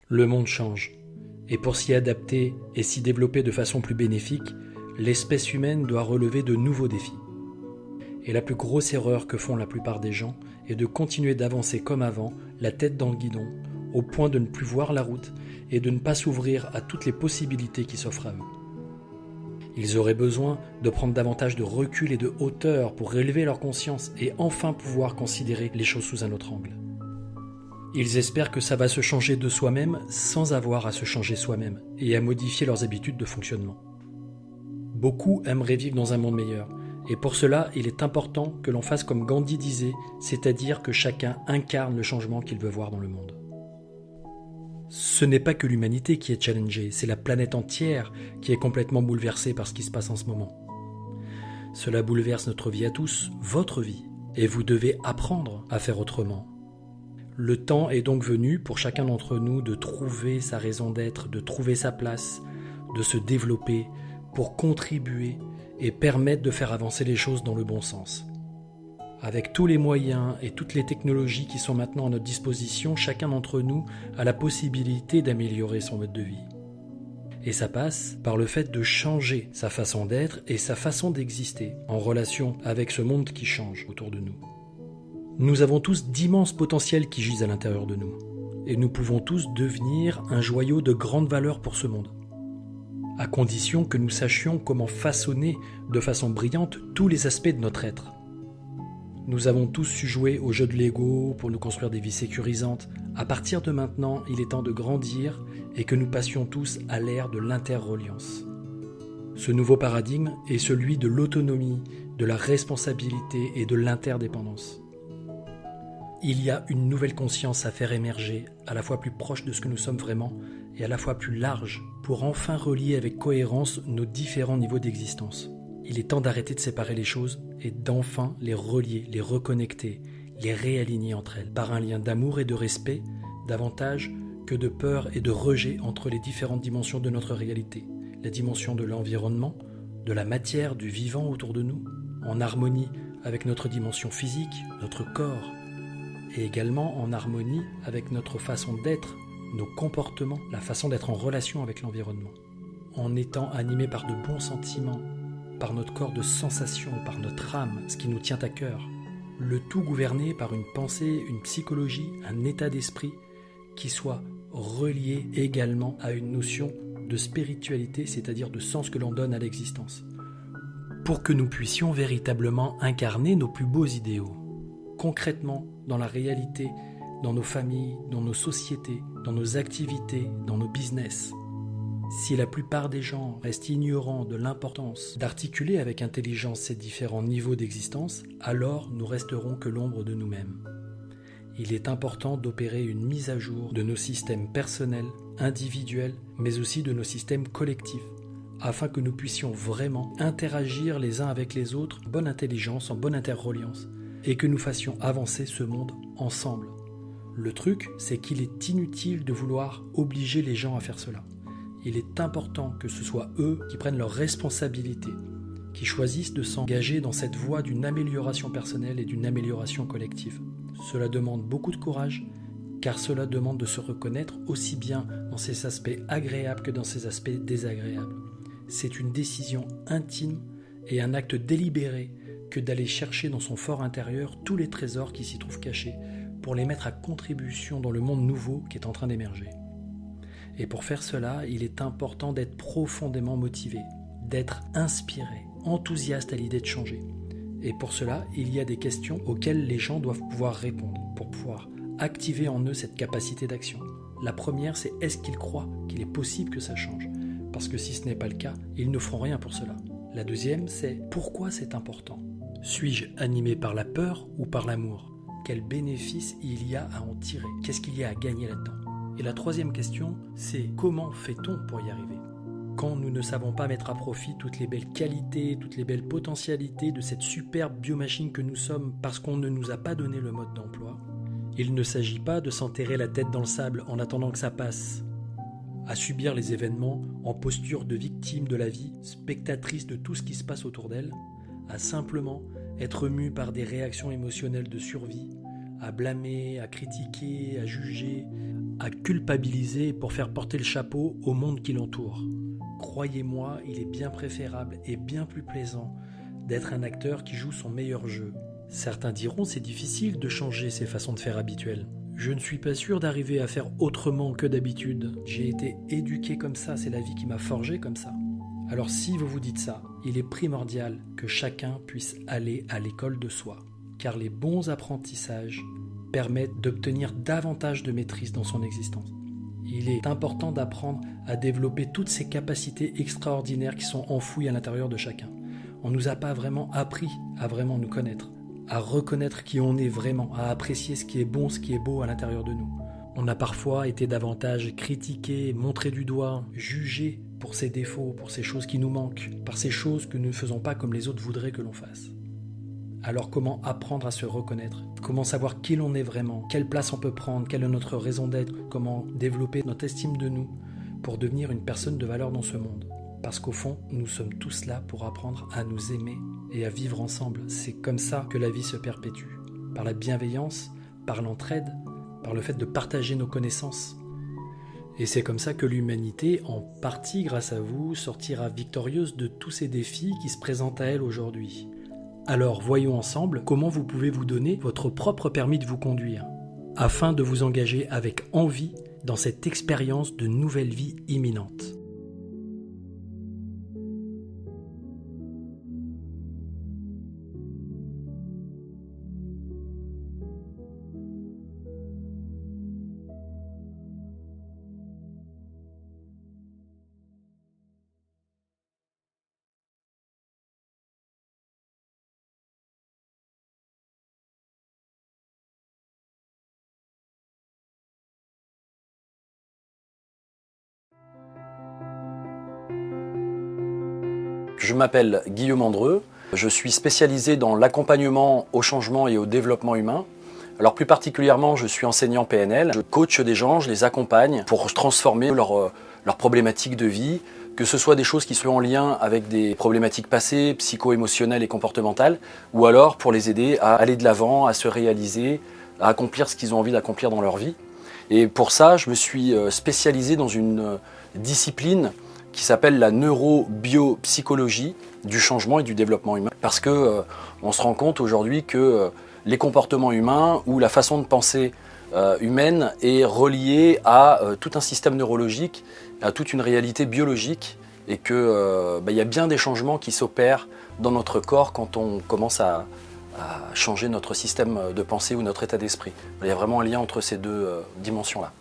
Le monde change, et pour s'y adapter et s'y développer de façon plus bénéfique, l'espèce humaine doit relever de nouveaux défis. Et la plus grosse erreur que font la plupart des gens est de continuer d'avancer comme avant, la tête dans le guidon, au point de ne plus voir la route et de ne pas s'ouvrir à toutes les possibilités qui s'offrent à eux. Ils auraient besoin de prendre davantage de recul et de hauteur pour élever leur conscience et enfin pouvoir considérer les choses sous un autre angle. Ils espèrent que ça va se changer de soi-même sans avoir à se changer soi-même et à modifier leurs habitudes de fonctionnement. Beaucoup aimeraient vivre dans un monde meilleur, et pour cela, il est important que l'on fasse comme Gandhi disait, c'est-à-dire que chacun incarne le changement qu'il veut voir dans le monde. Ce n'est pas que l'humanité qui est challengée, c'est la planète entière qui est complètement bouleversée par ce qui se passe en ce moment. Cela bouleverse notre vie à tous, votre vie, et vous devez apprendre à faire autrement. Le temps est donc venu pour chacun d'entre nous de trouver sa raison d'être, de trouver sa place, de se développer pour contribuer et permettre de faire avancer les choses dans le bon sens. Avec tous les moyens et toutes les technologies qui sont maintenant à notre disposition, chacun d'entre nous a la possibilité d'améliorer son mode de vie. Et ça passe par le fait de changer sa façon d'être et sa façon d'exister en relation avec ce monde qui change autour de nous. Nous avons tous d'immenses potentiels qui gisent à l'intérieur de nous, et nous pouvons tous devenir un joyau de grande valeur pour ce monde, à condition que nous sachions comment façonner de façon brillante tous les aspects de notre être. Nous avons tous su jouer au jeu de Lego pour nous construire des vies sécurisantes. À partir de maintenant, il est temps de grandir et que nous passions tous à l'ère de l'interreliance. Ce nouveau paradigme est celui de l'autonomie, de la responsabilité et de l'interdépendance. Il y a une nouvelle conscience à faire émerger, à la fois plus proche de ce que nous sommes vraiment et à la fois plus large, pour enfin relier avec cohérence nos différents niveaux d'existence. Il est temps d'arrêter de séparer les choses et d'enfin les relier, les reconnecter, les réaligner entre elles, par un lien d'amour et de respect, davantage que de peur et de rejet entre les différentes dimensions de notre réalité. La dimension de l'environnement, de la matière, du vivant autour de nous, en harmonie avec notre dimension physique, notre corps, et également en harmonie avec notre façon d'être, nos comportements, la façon d'être en relation avec l'environnement. En étant animé par de bons sentiments, par notre corps de sensations, par notre âme, ce qui nous tient à cœur. Le tout gouverné par une pensée, une psychologie, un état d'esprit qui soit relié également à une notion de spiritualité, c'est-à-dire de sens que l'on donne à l'existence, pour que nous puissions véritablement incarner nos plus beaux idéaux. Concrètement, dans la réalité, dans nos familles, dans nos sociétés, dans nos activités, dans nos business. Si la plupart des gens restent ignorants de l'importance d'articuler avec intelligence ces différents niveaux d'existence, alors nous resterons que l'ombre de nous-mêmes. Il est important d'opérer une mise à jour de nos systèmes personnels, individuels, mais aussi de nos systèmes collectifs, afin que nous puissions vraiment interagir les uns avec les autres en bonne intelligence, en bonne interreliance, et que nous fassions avancer ce monde ensemble. Le truc, c'est qu'il est inutile de vouloir obliger les gens à faire cela. Il est important que ce soit eux qui prennent leurs responsabilités, qui choisissent de s'engager dans cette voie d'une amélioration personnelle et d'une amélioration collective. Cela demande beaucoup de courage, car cela demande de se reconnaître aussi bien dans ses aspects agréables que dans ses aspects désagréables. C'est une décision intime et un acte délibéré que d'aller chercher dans son fort intérieur tous les trésors qui s'y trouvent cachés pour les mettre à contribution dans le monde nouveau qui est en train d'émerger. Et pour faire cela, il est important d'être profondément motivé, d'être inspiré, enthousiaste à l'idée de changer. Et pour cela, il y a des questions auxquelles les gens doivent pouvoir répondre pour pouvoir activer en eux cette capacité d'action. La première, c'est est-ce qu'ils croient qu'il est possible que ça change ? Parce que si ce n'est pas le cas, ils ne feront rien pour cela. La deuxième, c'est pourquoi c'est important ? Suis-je animé par la peur ou par l'amour ? Quel bénéfice il y a à en tirer ? Qu'est-ce qu'il y a à gagner là-dedans ? Et la troisième question, c'est comment fait-on pour y arriver ? Quand nous ne savons pas mettre à profit toutes les belles qualités, toutes les belles potentialités de cette superbe biomachine que nous sommes parce qu'on ne nous a pas donné le mode d'emploi, il ne s'agit pas de s'enterrer la tête dans le sable en attendant que ça passe, à subir les événements en posture de victime de la vie, spectatrice de tout ce qui se passe autour d'elle, à simplement être mue par des réactions émotionnelles de survie, à blâmer, à critiquer, à juger, à culpabiliser pour faire porter le chapeau au monde qui l'entoure. Croyez-moi, il est bien préférable et bien plus plaisant d'être un acteur qui joue son meilleur jeu. Certains diront c'est difficile de changer ses façons de faire habituelles. Je ne suis pas sûr d'arriver à faire autrement que d'habitude. J'ai été éduqué comme ça, c'est la vie qui m'a forgé comme ça. Alors si vous vous dites ça, il est primordial que chacun puisse aller à l'école de soi, car les bons apprentissages permettent d'obtenir davantage de maîtrise dans son existence. Il est important d'apprendre à développer toutes ces capacités extraordinaires qui sont enfouies à l'intérieur de chacun. On ne nous a pas vraiment appris à vraiment nous connaître, à reconnaître qui on est vraiment, à apprécier ce qui est bon, ce qui est beau à l'intérieur de nous. On a parfois été davantage critiqué, montré du doigt, jugé pour ses défauts, pour ces choses qui nous manquent, par ces choses que nous ne faisons pas comme les autres voudraient que l'on fasse. Alors comment apprendre à se reconnaître? Comment savoir qui l'on est vraiment? Quelle place on peut prendre? Quelle est notre raison d'être? Comment développer notre estime de nous pour devenir une personne de valeur dans ce monde? Parce qu'au fond, nous sommes tous là pour apprendre à nous aimer et à vivre ensemble. C'est comme ça que la vie se perpétue. Par la bienveillance, par l'entraide, par le fait de partager nos connaissances. Et c'est comme ça que l'humanité, en partie grâce à vous, sortira victorieuse de tous ces défis qui se présentent à elle aujourd'hui. Alors voyons ensemble comment vous pouvez vous donner votre propre permis de vous conduire, afin de vous engager avec envie dans cette expérience de nouvelle vie imminente. Je m'appelle Guillaume Andreu, je suis spécialisé dans l'accompagnement au changement et au développement humain. Alors plus particulièrement, je suis enseignant PNL, je coach des gens, je les accompagne pour transformer leurs problématiques de vie, que ce soit des choses qui sont en lien avec des problématiques passées, psycho-émotionnelles et comportementales, ou alors pour les aider à aller de l'avant, à se réaliser, à accomplir ce qu'ils ont envie d'accomplir dans leur vie. Et pour ça, je me suis spécialisé dans une discipline qui s'appelle la neurobiopsychologie du changement et du développement humain. Parce que on se rend compte aujourd'hui que les comportements humains ou la façon de penser humaine est reliée à tout un système neurologique, à toute une réalité biologique, et que y a bien des changements qui s'opèrent dans notre corps quand on commence à changer notre système de pensée ou notre état d'esprit. Il y a vraiment un lien entre ces deux dimensions-là.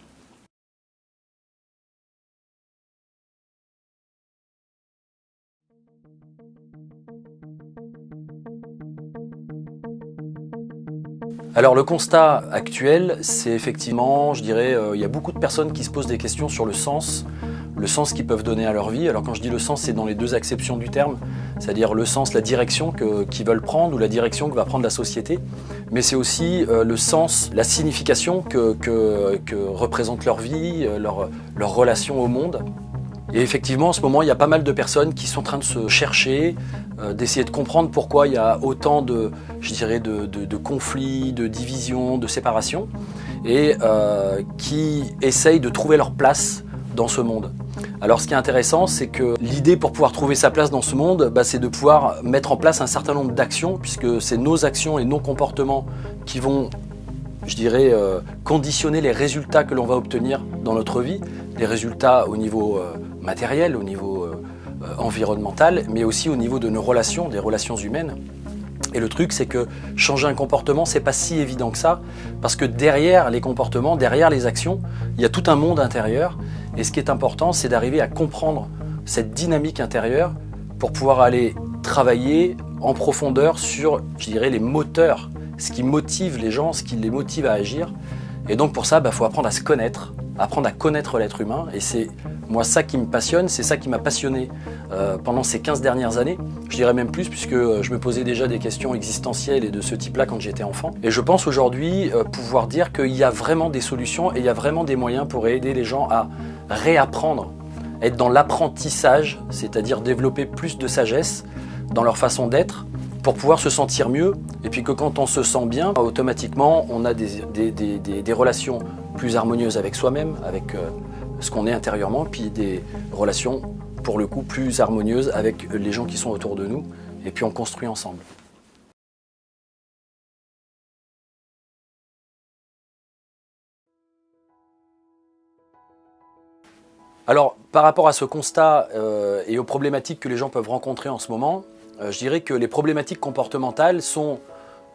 Alors le constat actuel, c'est effectivement, je dirais, il y a beaucoup de personnes qui se posent des questions sur le sens qu'ils peuvent donner à leur vie. Alors quand je dis le sens, c'est dans les deux acceptions du terme, c'est-à-dire le sens, la direction qu'ils veulent prendre ou la direction que va prendre la société, mais c'est aussi le sens, la signification que représente leur vie, leur relation au monde. Et effectivement, en ce moment, il y a pas mal de personnes qui sont en train de se chercher, d'essayer de comprendre pourquoi il y a autant de conflits, de divisions, de séparations, et qui essayent de trouver leur place dans ce monde. Alors ce qui est intéressant, c'est que l'idée pour pouvoir trouver sa place dans ce monde, c'est de pouvoir mettre en place un certain nombre d'actions, puisque c'est nos actions et nos comportements qui vont, je dirais, conditionner les résultats que l'on va obtenir dans notre vie, les résultats au niveau matériel, au niveau environnemental, mais aussi au niveau de nos relations, des relations humaines. Et le truc, c'est que changer un comportement, c'est pas si évident que ça, parce que derrière les comportements, derrière les actions, il y a tout un monde intérieur. Et ce qui est important, c'est d'arriver à comprendre cette dynamique intérieure pour pouvoir aller travailler en profondeur sur, je dirais, les moteurs, ce qui motive les gens, ce qui les motive à agir. Et donc pour ça, faut apprendre à se connaître, apprendre à connaître l'être humain. Et c'est moi ça qui me passionne, c'est ça qui m'a passionné pendant ces 15 dernières années. Je dirais même plus, puisque je me posais déjà des questions existentielles et de ce type-là quand j'étais enfant. Et je pense aujourd'hui pouvoir dire qu'il y a vraiment des solutions et il y a vraiment des moyens pour aider les gens à réapprendre, être dans l'apprentissage, c'est-à-dire développer plus de sagesse dans leur façon d'être, pour pouvoir se sentir mieux, et puis que quand on se sent bien, automatiquement on a des relations plus harmonieuses avec soi-même, avec ce qu'on est intérieurement, puis des relations, pour le coup, plus harmonieuses avec les gens qui sont autour de nous, et puis on construit ensemble. Alors, par rapport à ce constat et aux problématiques que les gens peuvent rencontrer en ce moment, je dirais que les problématiques comportementales sont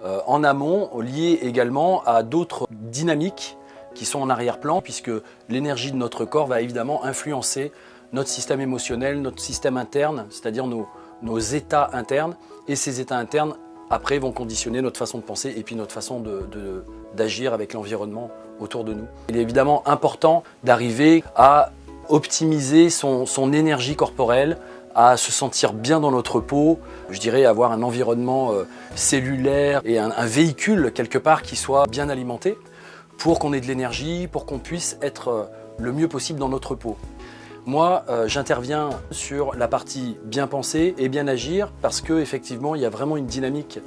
en amont liées également à d'autres dynamiques qui sont en arrière-plan, puisque l'énergie de notre corps va évidemment influencer notre système émotionnel, notre système interne, c'est-à-dire nos états internes, et ces états internes, après, vont conditionner notre façon de penser et puis notre façon d'agir avec l'environnement autour de nous. Il est évidemment important d'arriver à optimiser son énergie corporelle, à se sentir bien dans notre peau, je dirais avoir un environnement cellulaire et un véhicule quelque part qui soit bien alimenté pour qu'on ait de l'énergie, pour qu'on puisse être le mieux possible dans notre peau. Moi, j'interviens sur la partie bien penser et bien agir parce qu'effectivement, il y a vraiment une dynamique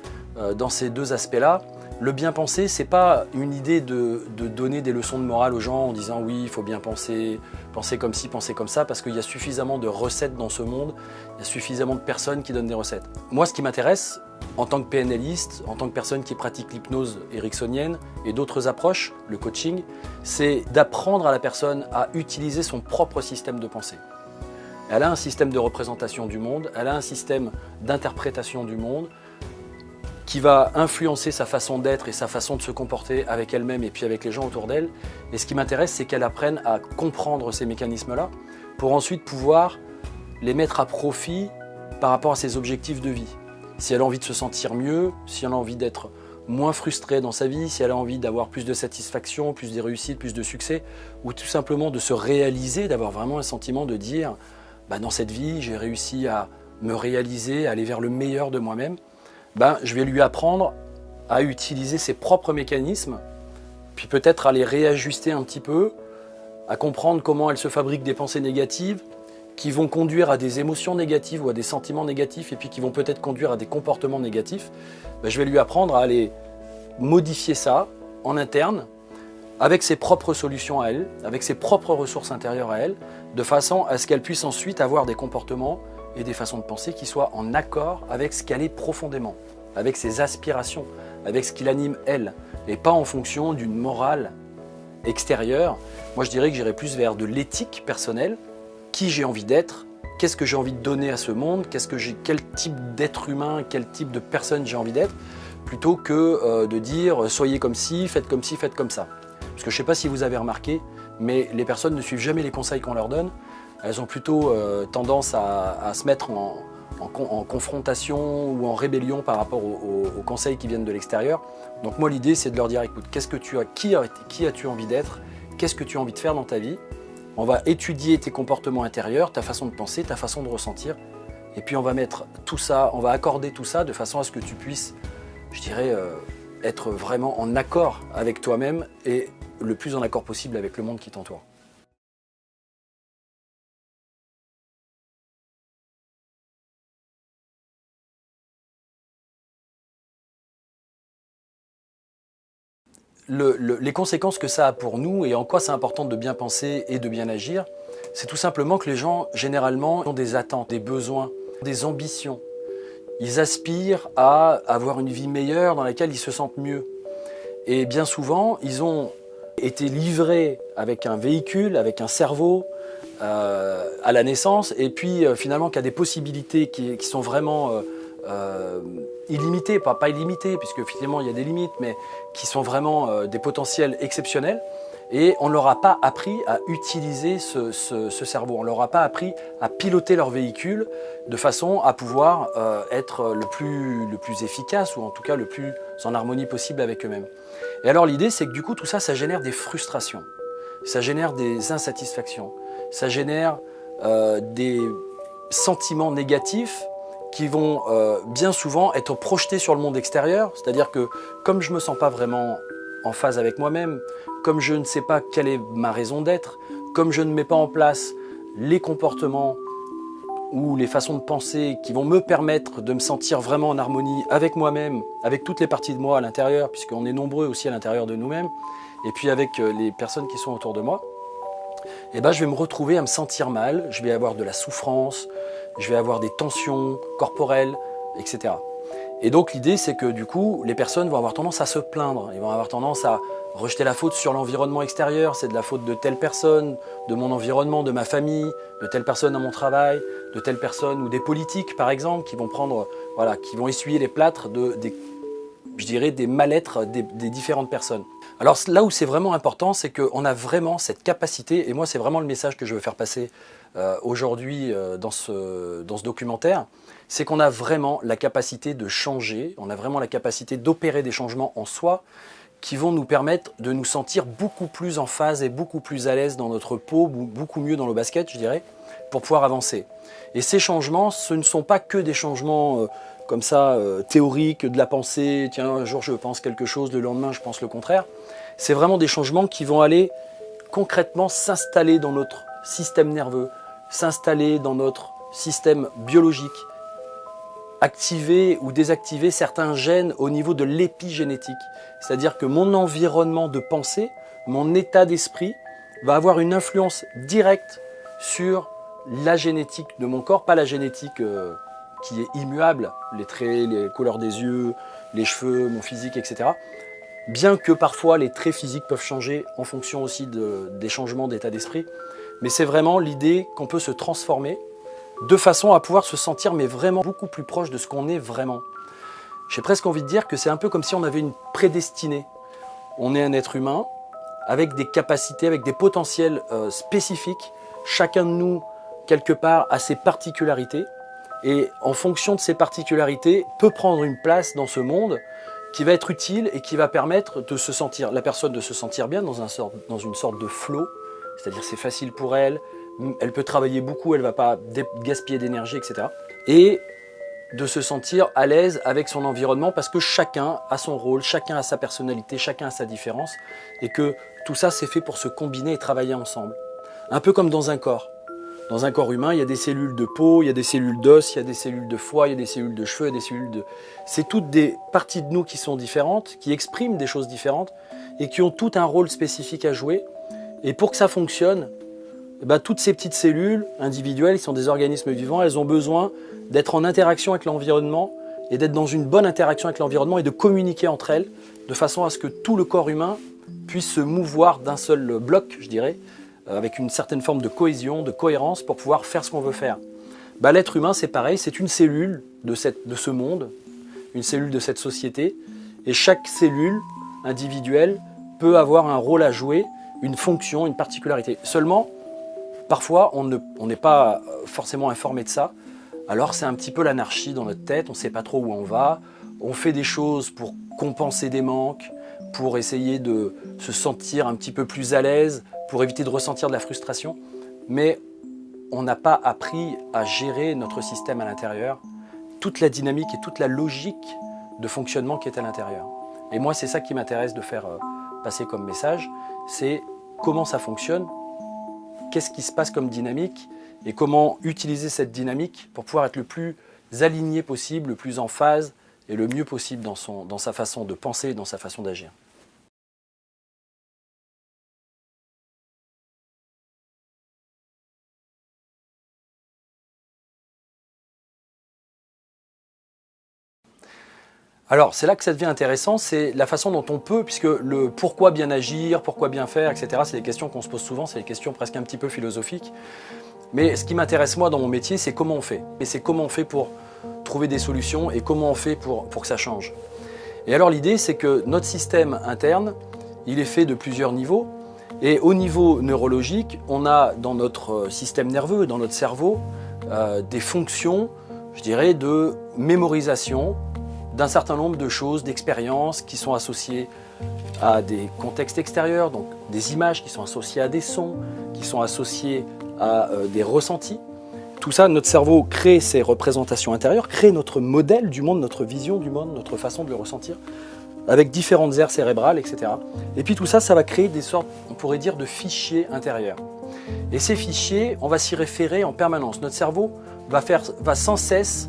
dans ces deux aspects-là. Le bien penser, c'est pas une idée de donner des leçons de morale aux gens en disant oui, il faut bien penser, penser comme ci, penser comme ça, parce qu'il y a suffisamment de recettes dans ce monde, il y a suffisamment de personnes qui donnent des recettes. Moi, ce qui m'intéresse, en tant que PNListe, en tant que personne qui pratique l'hypnose ericksonienne et d'autres approches, le coaching, c'est d'apprendre à la personne à utiliser son propre système de pensée. Elle a un système de représentation du monde, elle a un système d'interprétation du monde, qui va influencer sa façon d'être et sa façon de se comporter avec elle-même et puis avec les gens autour d'elle. Et ce qui m'intéresse, c'est qu'elle apprenne à comprendre ces mécanismes-là pour ensuite pouvoir les mettre à profit par rapport à ses objectifs de vie. Si elle a envie de se sentir mieux, si elle a envie d'être moins frustrée dans sa vie, si elle a envie d'avoir plus de satisfaction, plus de réussite, plus de succès, ou tout simplement de se réaliser, d'avoir vraiment un sentiment de dire dans cette vie, j'ai réussi à me réaliser, à aller vers le meilleur de moi-même, je vais lui apprendre à utiliser ses propres mécanismes, puis peut-être à les réajuster un petit peu, à comprendre comment elle se fabrique des pensées négatives qui vont conduire à des émotions négatives ou à des sentiments négatifs et puis qui vont peut-être conduire à des comportements négatifs. Je vais lui apprendre à aller modifier ça en interne avec ses propres solutions à elle, avec ses propres ressources intérieures à elle, de façon à ce qu'elle puisse ensuite avoir des comportements et des façons de penser qui soient en accord avec ce qu'elle est profondément, avec ses aspirations, avec ce qui l'anime elle, et pas en fonction d'une morale extérieure. Moi je dirais que j'irais plus vers de l'éthique personnelle, qui j'ai envie d'être, qu'est-ce que j'ai envie de donner à ce monde, quel type d'être humain, quel type de personne j'ai envie d'être, plutôt que de dire soyez comme ci, faites comme ci, faites comme ça. Parce que je ne sais pas si vous avez remarqué, mais les personnes ne suivent jamais les conseils qu'on leur donne. Elles ont plutôt tendance à se mettre en confrontation ou en rébellion par rapport aux conseils qui viennent de l'extérieur. Donc moi l'idée c'est de leur dire écoute, qui as-tu envie d'être, qu'est-ce que tu as envie de faire dans ta vie, on va étudier tes comportements intérieurs, ta façon de penser, ta façon de ressentir, et puis on va mettre tout ça, on va accorder tout ça de façon à ce que tu puisses, je dirais, être vraiment en accord avec toi-même et le plus en accord possible avec le monde qui t'entoure. Les conséquences que ça a pour nous et en quoi c'est important de bien penser et de bien agir, c'est tout simplement que les gens, généralement, ont des attentes, des besoins, des ambitions. Ils aspirent à avoir une vie meilleure dans laquelle ils se sentent mieux. Et bien souvent, ils ont été livrés avec un véhicule, avec un cerveau, à la naissance, et puis finalement qui a des possibilités qui sont vraiment illimitées, pas illimitées, puisque finalement il y a des limites, mais qui sont vraiment des potentiels exceptionnels. Et on ne leur a pas appris à utiliser ce cerveau, on ne leur a pas appris à piloter leur véhicule de façon à pouvoir être le plus efficace, ou en tout cas le plus en harmonie possible avec eux-mêmes. Et alors l'idée c'est que du coup tout ça, ça génère des frustrations, ça génère des insatisfactions, ça génère des sentiments négatifs qui vont bien souvent être projetés sur le monde extérieur, c'est-à-dire que comme je ne me sens pas vraiment en phase avec moi-même, comme je ne sais pas quelle est ma raison d'être, comme je ne mets pas en place les comportements ou les façons de penser qui vont me permettre de me sentir vraiment en harmonie avec moi-même, avec toutes les parties de moi à l'intérieur, puisqu'on est nombreux aussi à l'intérieur de nous-mêmes, et puis avec les personnes qui sont autour de moi, eh ben, je vais me retrouver à me sentir mal, je vais avoir de la souffrance, je vais avoir des tensions corporelles, etc. Et donc l'idée, c'est que du coup, les personnes vont avoir tendance à se plaindre, ils vont avoir tendance à rejeter la faute sur l'environnement extérieur, c'est de la faute de telle personne, de mon environnement, de ma famille, de telle personne à mon travail, de telle personne, ou des politiques par exemple, qui vont prendre, voilà, qui vont essuyer les plâtres je dirais, des mal-être des différentes personnes. Alors là où c'est vraiment important, c'est qu'on a vraiment cette capacité, et moi c'est vraiment le message que je veux faire passer aujourd'hui dans ce documentaire, c'est qu'on a vraiment la capacité de changer, on a vraiment la capacité d'opérer des changements en soi qui vont nous permettre de nous sentir beaucoup plus en phase et beaucoup plus à l'aise dans notre peau, beaucoup mieux dans le basket, je dirais, pour pouvoir avancer. Et ces changements, ce ne sont pas que des changements comme ça, théoriques, de la pensée, tiens, un jour je pense quelque chose, le lendemain je pense le contraire. C'est vraiment des changements qui vont aller concrètement s'installer dans notre système nerveux, s'installer dans notre système biologique, activer ou désactiver certains gènes au niveau de l'épigénétique. C'est-à-dire que mon environnement de pensée, mon état d'esprit va avoir une influence directe sur la génétique de mon corps, pas la génétique qui est immuable, les traits, les couleurs des yeux, les cheveux, mon physique, etc. Bien que parfois les traits physiques peuvent changer en fonction aussi des changements d'état d'esprit. Mais c'est vraiment l'idée qu'on peut se transformer de façon à pouvoir se sentir mais vraiment beaucoup plus proche de ce qu'on est vraiment. J'ai presque envie de dire que c'est un peu comme si on avait une prédestinée. On est un être humain avec des capacités, avec des potentiels spécifiques. Chacun de nous, quelque part, a ses particularités. Et en fonction de ces particularités, peut prendre une place dans ce monde qui va être utile et qui va permettre de se sentir, la personne de se sentir bien dans une sorte de flow. C'est-à-dire c'est facile pour elle, elle peut travailler beaucoup, elle ne va pas gaspiller d'énergie, etc. Et de se sentir à l'aise avec son environnement parce que chacun a son rôle, chacun a sa personnalité, chacun a sa différence et que tout ça c'est fait pour se combiner et travailler ensemble. Un peu comme dans un corps. Dans un corps humain, il y a des cellules de peau, il y a des cellules d'os, il y a des cellules de foie, il y a des cellules de cheveux, il y a des cellules de... C'est toutes des parties de nous qui sont différentes, qui expriment des choses différentes et qui ont tout un rôle spécifique à jouer. Et pour que ça fonctionne, eh ben, toutes ces petites cellules individuelles, qui sont des organismes vivants, elles ont besoin d'être en interaction avec l'environnement et d'être dans une bonne interaction avec l'environnement et de communiquer entre elles de façon à ce que tout le corps humain puisse se mouvoir d'un seul bloc, je dirais, avec une certaine forme de cohésion, de cohérence pour pouvoir faire ce qu'on veut faire. Bah, l'être humain, c'est pareil, c'est une cellule de ce monde, une cellule de cette société, et chaque cellule individuelle peut avoir un rôle à jouer, une fonction, une particularité. Seulement, parfois, on n'est pas forcément informé de ça, alors c'est un petit peu l'anarchie dans notre tête, on ne sait pas trop où on va, on fait des choses pour compenser des manques, pour essayer de se sentir un petit peu plus à l'aise, pour éviter de ressentir de la frustration, mais on n'a pas appris à gérer notre système à l'intérieur, toute la dynamique et toute la logique de fonctionnement qui est à l'intérieur. Et moi, c'est ça qui m'intéresse de faire passer comme message, c'est comment ça fonctionne, qu'est-ce qui se passe comme dynamique, et comment utiliser cette dynamique pour pouvoir être le plus aligné possible, le plus en phase, et le mieux possible dans sa façon de penser et dans sa façon d'agir. Alors, c'est là que ça devient intéressant, c'est la façon dont on peut, puisque le pourquoi bien agir, pourquoi bien faire, etc., c'est des questions qu'on se pose souvent, c'est des questions presque un petit peu philosophiques. Mais ce qui m'intéresse moi dans mon métier, c'est comment on fait. Et c'est comment on fait pour trouver des solutions et comment on fait pour que ça change. Et alors l'idée, c'est que notre système interne, il est fait de plusieurs niveaux. Et au niveau neurologique, on a dans notre système nerveux, dans notre cerveau, des fonctions, je dirais, de mémorisation, d'un certain nombre de choses, d'expériences qui sont associées à des contextes extérieurs, donc des images qui sont associées à des sons, qui sont associées à des ressentis. Tout ça, notre cerveau crée ces représentations intérieures, crée notre modèle du monde, notre vision du monde, notre façon de le ressentir, avec différentes aires cérébrales, etc. Et puis tout ça, ça va créer des sortes, on pourrait dire, de fichiers intérieurs. Et ces fichiers, on va s'y référer en permanence. Notre cerveau va sans cesse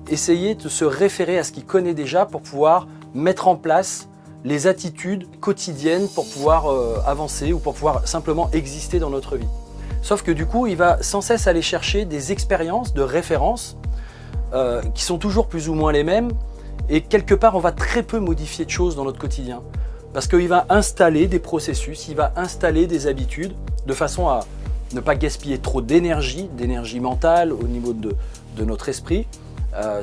essayer de se référer à ce qu'il connaît déjà pour pouvoir mettre en place les attitudes quotidiennes pour pouvoir avancer ou pour pouvoir simplement exister dans notre vie. Sauf que du coup, il va sans cesse aller chercher des expériences de référence qui sont toujours plus ou moins les mêmes, et quelque part, on va très peu modifier de choses dans notre quotidien. Parce qu'il va installer des processus, il va installer des habitudes de façon à ne pas gaspiller trop d'énergie mentale au niveau de notre esprit.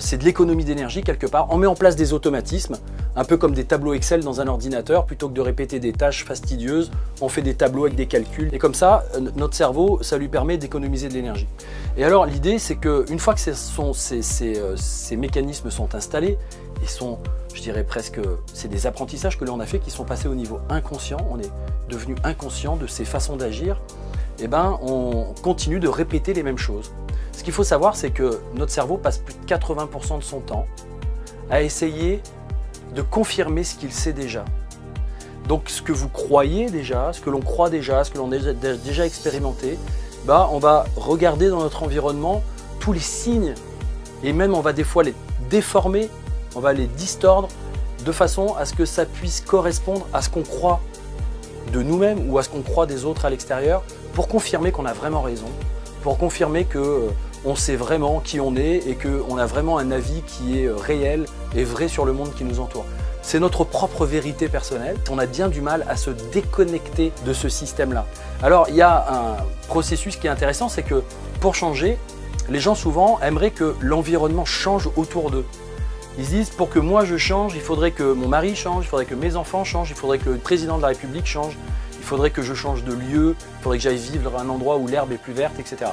C'est de l'économie d'énergie quelque part. On met en place des automatismes, un peu comme des tableaux Excel dans un ordinateur. Plutôt que de répéter des tâches fastidieuses, on fait des tableaux avec des calculs. Et comme ça, notre cerveau, ça lui permet d'économiser de l'énergie. Et alors l'idée, c'est qu'une fois que ces mécanismes sont installés, ils sont, je dirais presque, c'est des apprentissages que l'on a fait qui sont passés au niveau inconscient. On est devenu inconscient de ces façons d'agir. Et ben, on continue de répéter les mêmes choses. Ce qu'il faut savoir, c'est que notre cerveau passe plus de 80% de son temps à essayer de confirmer ce qu'il sait déjà. Donc ce que vous croyez déjà, ce que l'on croit déjà, ce que l'on a déjà expérimenté, bah, on va regarder dans notre environnement tous les signes et même on va des fois les déformer, on va les distordre de façon à ce que ça puisse correspondre à ce qu'on croit de nous-mêmes ou à ce qu'on croit des autres à l'extérieur pour confirmer qu'on a vraiment raison, pour confirmer qu'on sait vraiment qui on est et qu'on a vraiment un avis qui est réel et vrai sur le monde qui nous entoure. C'est notre propre vérité personnelle. On a bien du mal à se déconnecter de ce système-là. Alors, il y a un processus qui est intéressant, c'est que pour changer, les gens souvent aimeraient que l'environnement change autour d'eux. Ils se disent, pour que moi je change, il faudrait que mon mari change, il faudrait que mes enfants changent, il faudrait que le président de la République change, il faudrait que je change de lieu, il faudrait que j'aille vivre à un endroit où l'herbe est plus verte, etc.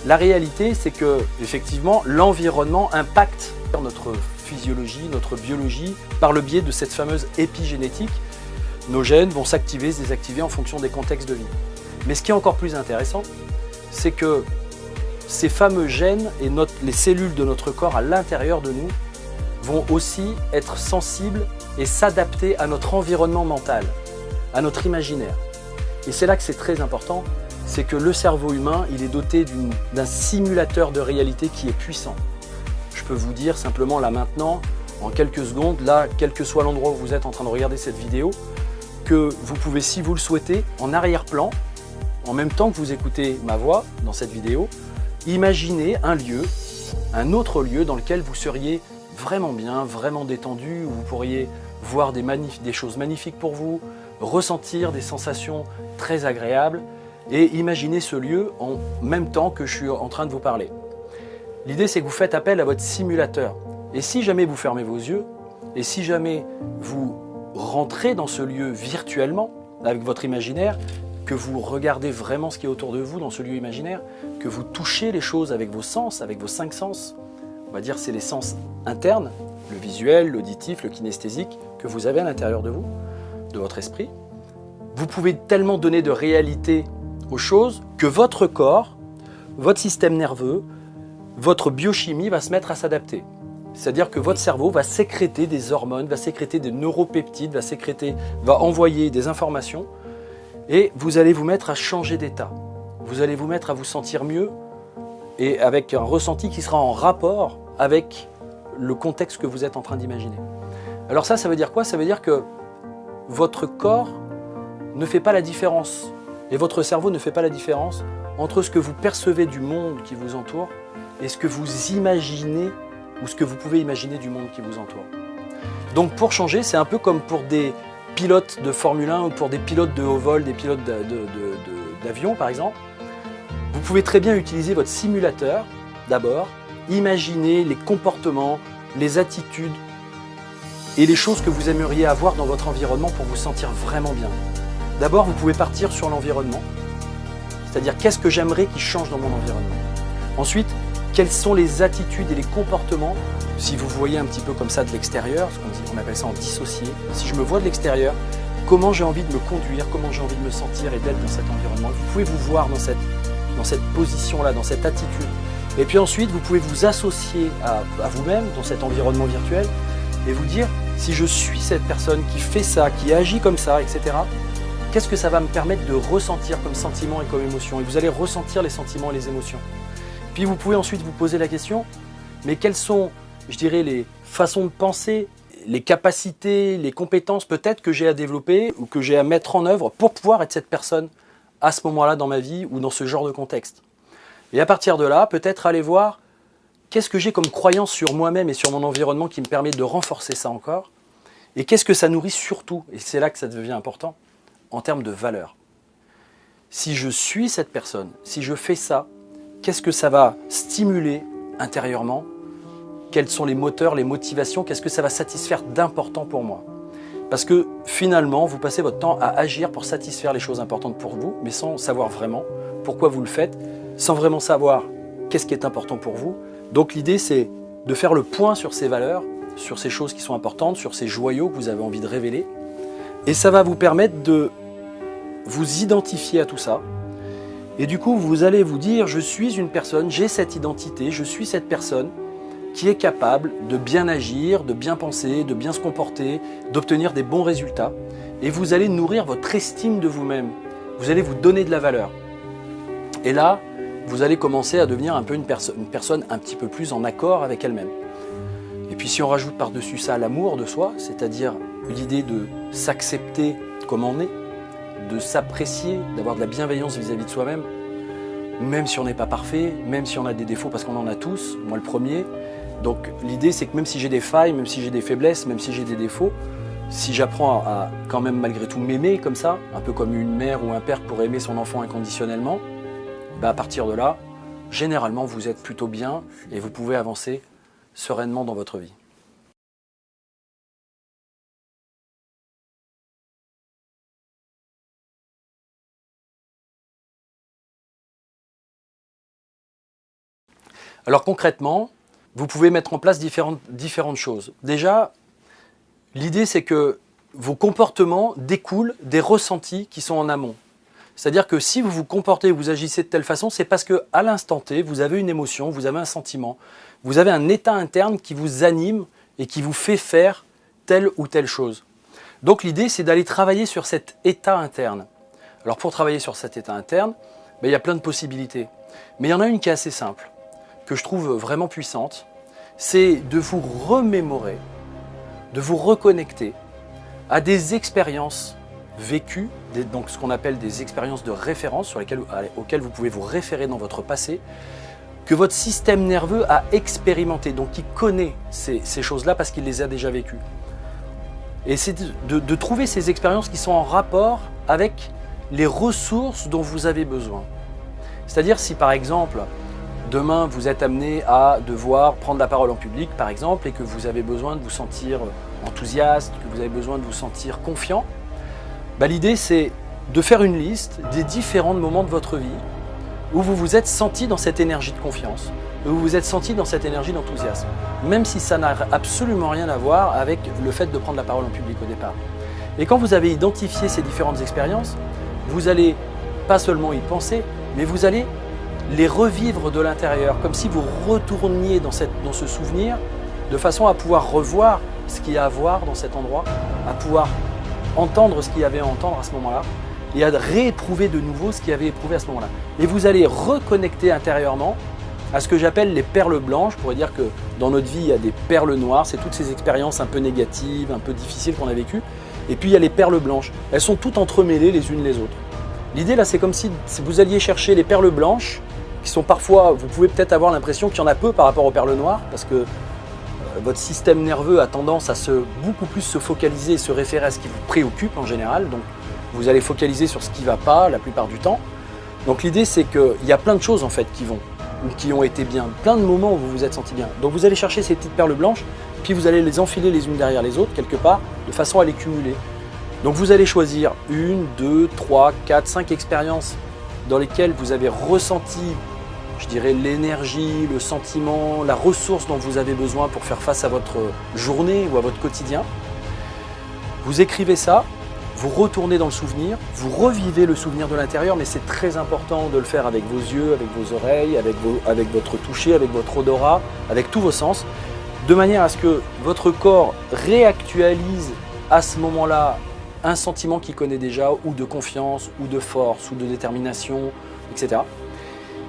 La réalité, c'est que effectivement, l'environnement impacte notre physiologie, notre biologie, par le biais de cette fameuse épigénétique. Nos gènes vont s'activer, se désactiver en fonction des contextes de vie. Mais ce qui est encore plus intéressant, c'est que ces fameux gènes et les cellules de notre corps à l'intérieur de nous vont aussi être sensibles et s'adapter à notre environnement mental, à notre imaginaire. Et c'est là que c'est très important, c'est que le cerveau humain, il est doté d'un simulateur de réalité qui est puissant. Je peux vous dire simplement là maintenant, en quelques secondes, là, quel que soit l'endroit où vous êtes en train de regarder cette vidéo, que vous pouvez, si vous le souhaitez, en arrière-plan, en même temps que vous écoutez ma voix dans cette vidéo, imaginer un lieu, un autre lieu dans lequel vous seriez vraiment bien, vraiment détendu, où vous pourriez voir des choses magnifiques pour vous, ressentir des sensations très agréables et imaginer ce lieu en même temps que je suis en train de vous parler. L'idée, c'est que vous faites appel à votre simulateur. Et si jamais vous fermez vos yeux, et si jamais vous rentrez dans ce lieu virtuellement, avec votre imaginaire, que vous regardez vraiment ce qui est autour de vous dans ce lieu imaginaire, que vous touchez les choses avec vos sens, avec vos 5 sens, on va dire c'est les sens internes, le visuel, l'auditif, le kinesthésique, que vous avez à l'intérieur de vous, de votre esprit, vous pouvez tellement donner de réalité aux choses que votre corps, votre système nerveux, votre biochimie va se mettre à s'adapter. C'est-à-dire que votre cerveau va sécréter des hormones, va sécréter des neuropeptides, va envoyer des informations et vous allez vous mettre à changer d'état. Vous allez vous mettre à vous sentir mieux et avec un ressenti qui sera en rapport avec le contexte que vous êtes en train d'imaginer. Alors ça veut dire quoi? Ça veut dire que votre corps ne fait pas la différence et votre cerveau ne fait pas la différence entre ce que vous percevez du monde qui vous entoure et ce que vous imaginez ou ce que vous pouvez imaginer du monde qui vous entoure. Donc pour changer, c'est un peu comme pour des pilotes de Formule 1 ou pour des pilotes de haut vol, des pilotes d'avion par exemple. Vous pouvez très bien utiliser votre simulateur d'abord, imaginer les comportements, les attitudes et les choses que vous aimeriez avoir dans votre environnement pour vous sentir vraiment bien. D'abord, vous pouvez partir sur l'environnement, c'est-à-dire qu'est-ce que j'aimerais qu'il change dans mon environnement. Ensuite, quelles sont les attitudes et les comportements, si vous voyez un petit peu comme ça de l'extérieur, ce qu'on appelle ça en dissocié, si je me vois de l'extérieur, comment j'ai envie de me conduire, comment j'ai envie de me sentir et d'être dans cet environnement. Vous pouvez vous voir dans cette position-là, dans cette attitude. Et puis ensuite, vous pouvez vous associer à vous-même dans cet environnement virtuel et vous dire, si je suis cette personne qui fait ça, qui agit comme ça, etc., qu'est-ce que ça va me permettre de ressentir comme sentiment et comme émotion? Et vous allez ressentir les sentiments et les émotions. Puis vous pouvez ensuite vous poser la question, mais quelles sont, je dirais, les façons de penser les capacités, les compétences peut-être que j'ai à développer ou que j'ai à mettre en œuvre pour pouvoir être cette personne à ce moment-là dans ma vie ou dans ce genre de contexte. Et à partir de là, peut-être aller voir qu'est-ce que j'ai comme croyance sur moi-même et sur mon environnement qui me permet de renforcer ça encore, et qu'est-ce que ça nourrit surtout, et c'est là que ça devient important, en termes de valeur. Si je suis cette personne, si je fais ça, qu'est-ce que ça va stimuler intérieurement? Quels sont les moteurs, les motivations? Qu'est-ce que ça va satisfaire d'important pour moi? Parce que finalement, vous passez votre temps à agir pour satisfaire les choses importantes pour vous, mais sans savoir vraiment pourquoi vous le faites, sans vraiment savoir qu'est-ce qui est important pour vous. Donc l'idée, c'est de faire le point sur ces valeurs, sur ces choses qui sont importantes, sur ces joyaux que vous avez envie de révéler. Et ça va vous permettre de vous identifier à tout ça. Et du coup, vous allez vous dire, je suis une personne, j'ai cette identité, je suis cette personne qui est capable de bien agir, de bien penser, de bien se comporter, d'obtenir des bons résultats. Et vous allez nourrir votre estime de vous-même. Vous allez vous donner de la valeur. Et là, vous allez commencer à devenir un peu une personne un petit peu plus en accord avec elle-même. Et puis si on rajoute par-dessus ça l'amour de soi, c'est-à-dire l'idée de s'accepter comme on est, de s'apprécier, d'avoir de la bienveillance vis-à-vis de soi-même, même si on n'est pas parfait, même si on a des défauts, parce qu'on en a tous, moi le premier. Donc l'idée c'est que même si j'ai des failles, même si j'ai des faiblesses, même si j'ai des défauts, si j'apprends à quand même malgré tout m'aimer comme ça, un peu comme une mère ou un père pourrait aimer son enfant inconditionnellement, à partir de là, généralement vous êtes plutôt bien et vous pouvez avancer sereinement dans votre vie. Alors concrètement, vous pouvez mettre en place différentes choses. Déjà, l'idée c'est que vos comportements découlent des ressentis qui sont en amont. C'est-à-dire que si vous vous comportez, vous agissez de telle façon, c'est parce qu'à l'instant T, vous avez une émotion, vous avez un sentiment, vous avez un état interne qui vous anime et qui vous fait faire telle ou telle chose. Donc l'idée, c'est d'aller travailler sur cet état interne. Alors pour travailler sur cet état interne, il y a plein de possibilités. Mais il y en a une qui est assez simple, que je trouve vraiment puissante, c'est de vous remémorer, de vous reconnecter à des expériences vécues, donc ce qu'on appelle des expériences de référence auxquelles vous pouvez vous référer dans votre passé, que votre système nerveux a expérimenté, donc qui connaît ces choses-là parce qu'il les a déjà vécues. Et c'est de trouver ces expériences qui sont en rapport avec les ressources dont vous avez besoin. C'est-à-dire si par exemple, demain vous êtes amené à devoir prendre la parole en public par exemple et que vous avez besoin de vous sentir enthousiaste, que vous avez besoin de vous sentir confiant, l'idée c'est de faire une liste des différents moments de votre vie où vous vous êtes senti dans cette énergie de confiance, où vous vous êtes senti dans cette énergie d'enthousiasme, même si ça n'a absolument rien à voir avec le fait de prendre la parole en public au départ. Et quand vous avez identifié ces différentes expériences, vous allez pas seulement y penser, mais vous allez les revivre de l'intérieur, comme si vous retourniez dans ce souvenir, de façon à pouvoir revoir ce qu'il y a à voir dans cet endroit, à pouvoir entendre ce qu'il y avait à entendre à ce moment-là, et à rééprouver de nouveau ce qu'il y avait éprouvé à ce moment-là. Et vous allez reconnecter intérieurement à ce que j'appelle les perles blanches. Je pourrais dire que dans notre vie, il y a des perles noires, c'est toutes ces expériences un peu négatives, un peu difficiles qu'on a vécues. Et puis il y a les perles blanches. Elles sont toutes entremêlées les unes les autres. L'idée là, c'est comme si vous alliez chercher les perles blanches, qui sont parfois, vous pouvez peut-être avoir l'impression qu'il y en a peu par rapport aux perles noires, parce que votre système nerveux a tendance à beaucoup plus se focaliser et se référer à ce qui vous préoccupe en général. Donc vous allez focaliser sur ce qui ne va pas la plupart du temps. Donc l'idée c'est qu'il y a plein de choses en fait qui vont, ou qui ont été bien, plein de moments où vous vous êtes senti bien. Donc vous allez chercher ces petites perles blanches, puis vous allez les enfiler les unes derrière les autres quelque part, de façon à les cumuler. Donc vous allez choisir 1, 2, 3, 4, 5 expériences dans lesquelles vous avez ressenti, je dirais, l'énergie, le sentiment, la ressource dont vous avez besoin pour faire face à votre journée ou à votre quotidien. Vous écrivez ça, vous retournez dans le souvenir, vous revivez le souvenir de l'intérieur, mais c'est très important de le faire avec vos yeux, avec vos oreilles, avec votre toucher, avec votre odorat, avec tous vos sens, de manière à ce que votre corps réactualise à ce moment-là un sentiment qu'il connaît déjà, ou de confiance, ou de force, ou de détermination, etc.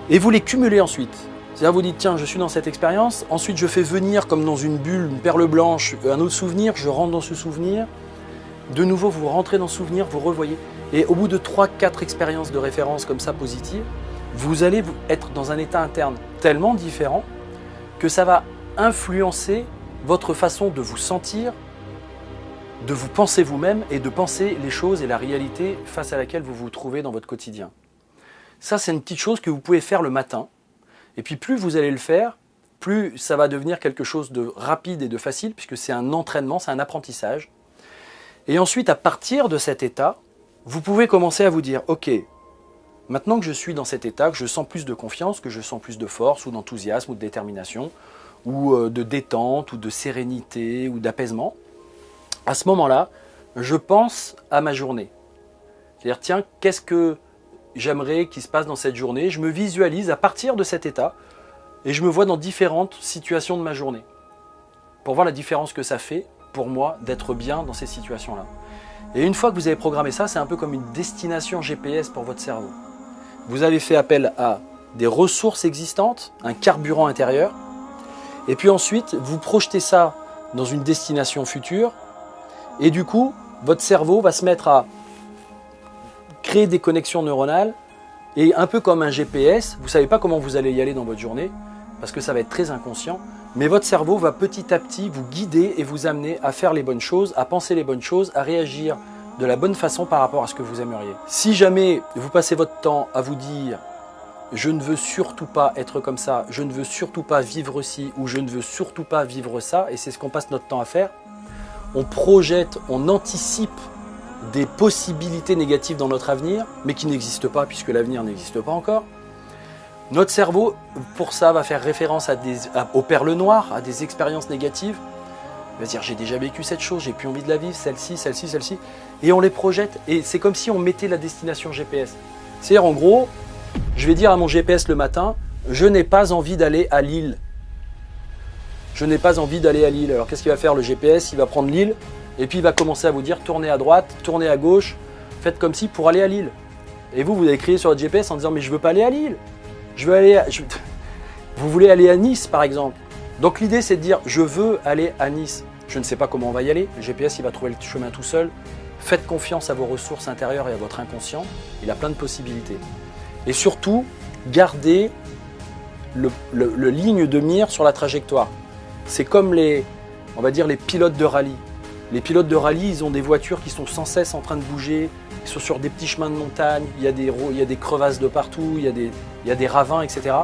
Et vous les cumulez ensuite. C'est-à-dire vous dites, tiens, je suis dans cette expérience, ensuite je fais venir comme dans une bulle, une perle blanche, un autre souvenir, je rentre dans ce souvenir, de nouveau vous rentrez dans ce souvenir, vous revoyez. Et au bout de 3-4 expériences de référence comme ça positives, vous allez être dans un état interne tellement différent que ça va influencer votre façon de vous sentir, de vous penser vous-même et de penser les choses et la réalité face à laquelle vous vous trouvez dans votre quotidien. Ça, c'est une petite chose que vous pouvez faire le matin. Et puis plus vous allez le faire, plus ça va devenir quelque chose de rapide et de facile, puisque c'est un entraînement, c'est un apprentissage. Et ensuite, à partir de cet état, vous pouvez commencer à vous dire, ok, maintenant que je suis dans cet état, que je sens plus de confiance, que je sens plus de force, ou d'enthousiasme, ou de détermination, ou de détente, ou de sérénité, ou d'apaisement, à ce moment-là, je pense à ma journée. C'est-à-dire, tiens, qu'est-ce que j'aimerais qu'il se passe dans cette journée? Je me visualise à partir de cet état, et je me vois dans différentes situations de ma journée, pour voir la différence que ça fait pour moi d'être bien dans ces situations-là. Et une fois que vous avez programmé ça, c'est un peu comme une destination GPS pour votre cerveau. Vous avez fait appel à des ressources existantes, un carburant intérieur, et puis ensuite, vous projetez ça dans une destination future, et du coup, votre cerveau va se mettre à créer des connexions neuronales, et un peu comme un GPS, vous ne savez pas comment vous allez y aller dans votre journée, parce que ça va être très inconscient, mais votre cerveau va petit à petit vous guider et vous amener à faire les bonnes choses, à penser les bonnes choses, à réagir de la bonne façon par rapport à ce que vous aimeriez. Si jamais vous passez votre temps à vous dire « je ne veux surtout pas être comme ça, je ne veux surtout pas vivre ci ou je ne veux surtout pas vivre ça » et c'est ce qu'on passe notre temps à faire, on projette, on anticipe des possibilités négatives dans notre avenir, mais qui n'existent pas puisque l'avenir n'existe pas encore. Notre cerveau, pour ça, va faire référence aux perles noires, à des expériences négatives. Il va se dire, j'ai déjà vécu cette chose, j'ai plus envie de la vivre, celle-ci, celle-ci, celle-ci. Et on les projette, et c'est comme si on mettait la destination GPS. C'est-à-dire, en gros, je vais dire à mon GPS le matin, je n'ai pas envie d'aller à Lille. Je n'ai pas envie d'aller à Lille. Alors, qu'est-ce qu'il va faire le GPS? Il va prendre Lille, et puis il va commencer à vous dire, tournez à droite, tournez à gauche, faites comme si pour aller à Lille. Et vous allez crier sur votre GPS en disant, mais je ne veux pas aller à Lille. Je veux aller Vous voulez aller à Nice, par exemple. Donc l'idée, c'est de dire, je veux aller à Nice. Je ne sais pas comment on va y aller. Le GPS, il va trouver le chemin tout seul. Faites confiance à vos ressources intérieures et à votre inconscient. Il a plein de possibilités. Et surtout, gardez le ligne de mire sur la trajectoire. C'est comme on va dire, les pilotes de rallye. Les pilotes de rallye, ils ont des voitures qui sont sans cesse en train de bouger. Ils sont sur des petits chemins de montagne. Il y a des crevasses de partout. Il y a des ravins, etc.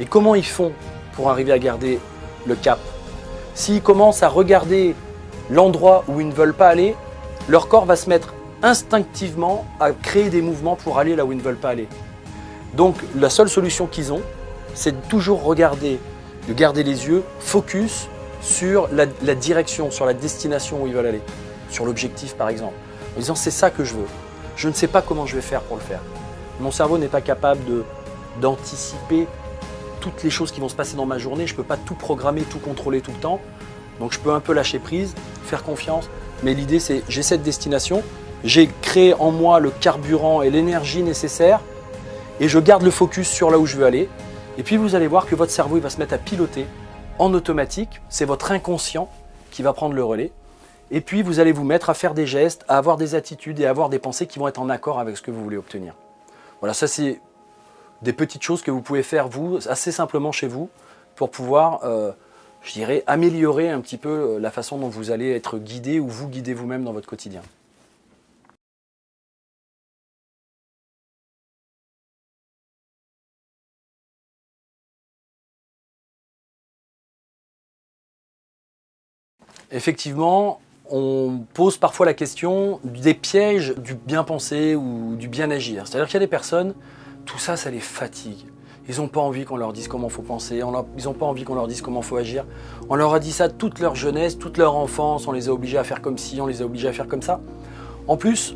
Et comment ils font pour arriver à garder le cap? S'ils commencent à regarder l'endroit où ils ne veulent pas aller, leur corps va se mettre instinctivement à créer des mouvements pour aller là où ils ne veulent pas aller. Donc la seule solution qu'ils ont, c'est de toujours regarder, de garder les yeux focus sur la direction, sur la destination où ils veulent aller, sur l'objectif par exemple, en disant c'est ça que je veux. Je ne sais pas comment je vais faire pour le faire. Mon cerveau n'est pas capable d'anticiper toutes les choses qui vont se passer dans ma journée. Je ne peux pas tout programmer, tout contrôler tout le temps. Donc je peux un peu lâcher prise, faire confiance. Mais l'idée c'est, j'ai cette destination, j'ai créé en moi le carburant et l'énergie nécessaires et je garde le focus sur là où je veux aller. Et puis vous allez voir que votre cerveau il va se mettre à piloter en automatique. C'est votre inconscient qui va prendre le relais. Et puis vous allez vous mettre à faire des gestes, à avoir des attitudes et à avoir des pensées qui vont être en accord avec ce que vous voulez obtenir. Voilà, ça c'est des petites choses que vous pouvez faire vous, assez simplement chez vous, pour pouvoir, je dirais, améliorer un petit peu la façon dont vous allez être guidé ou vous guidez vous-même dans votre quotidien. Effectivement, on pose parfois la question des pièges du bien penser ou du bien agir. C'est-à-dire qu'il y a des personnes, tout ça, ça les fatigue. Ils n'ont pas envie qu'on leur dise comment il faut penser, ils n'ont pas envie qu'on leur dise comment il faut agir. On leur a dit ça toute leur jeunesse, toute leur enfance, on les a obligés à faire comme ci, on les a obligés à faire comme ça. En plus,